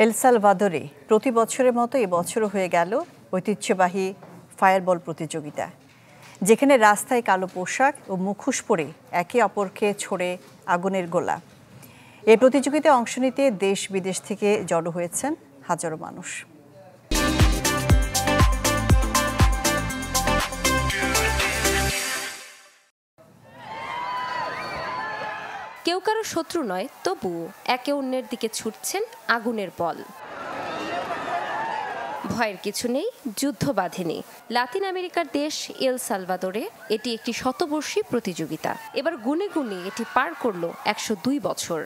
এল সালভাদোরে প্রতি বছরের মতো এবছরও হয়ে গেল ঐতিহ্যবাহী ফায়ারবল প্রতিযোগিতা, যেখানে রাস্তায় কালো পোশাক ও মুখোশ পরে একে অপরকে ছোড়ে আগুনের গোলা। এই প্রতিযোগিতায় অংশ নিতে দেশ বিদেশ থেকে জড়ো হয়েছেন হাজারো মানুষ। কেউ কারো শত্রু নয়, তবুও একে অন্যের দিকে ছুটছেন আগুনের বল। ভয়ের কিছু নেই, যুদ্ধ বাঁধেনি। লাতিন আমেরিকার দেশ এল সালভাদোরে এটি একটি শতবর্ষী প্রতিযোগিতা। এবার গুনে গুনে এটি পার করল 102 বছর।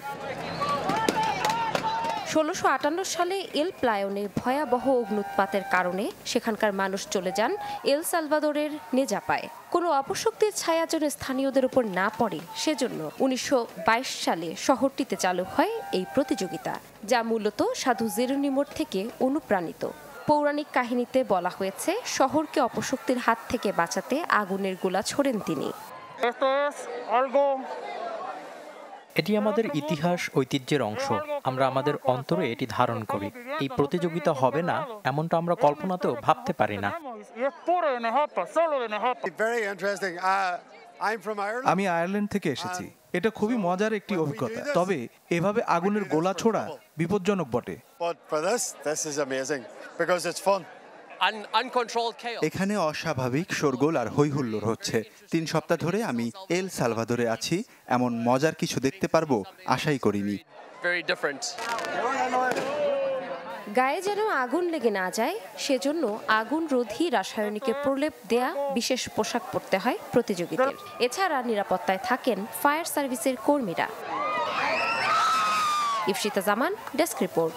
1658 সালে এল প্লায়নে ভয়াবহ অগ্ন্যুৎপাতের কারণে সেখানকার মানুষ চলে যান এল সালভাদোরের নেজাপায়। কোনো অপশক্তির ছায়া যেন স্থানীয়দের উপর না পড়ে, সেজন্য 1922 সালে শহরটিতে চালু হয় এই প্রতিযোগিতা, যা মূলত সাধু জেরোনিমোর থেকে অনুপ্রাণিত। পৌরাণিক কাহিনীতে বলা হয়েছে, শহরকে অপশক্তির হাত থেকে বাঁচাতে আগুনের গোলা ছোড়েন তিনি। এটি আমাদের ইতিহাস, ঐতিহ্যের অংশ। আমরা আমাদের অন্তরে এটি ধারণ করি। এই প্রতিযোগিতা হবে না এমনটা আমরা কল্পনাতেও ভাবতে পারি না। আমি আয়ারল্যান্ড থেকে এসেছি। এটা খুবই মজার একটি অভিজ্ঞতা, তবে এভাবে আগুনের গোলা ছোড়া বিপজ্জনক বটে। এখানে অস্বাভাবিক শোরগোল আর হইহুল্লোড় হচ্ছে। 3 সপ্তাহ ধরে আমি এল সালভাদোরে আছি, এমন মজার কিছু দেখতে পারবো আশাই করিনি। গায়ে যেন আগুন লেগে না যায়, সেজন্য আগুন রোধী রাসায়নিকের প্রলেপ দেয়া বিশেষ পোশাক পরতে হয় প্রতিযোগীদের। এছাড়া নিরাপত্তায় থাকেন ফায়ার সার্ভিসের কর্মীরা। ইফশিতা জামান, ডেস্ক রিপোর্ট।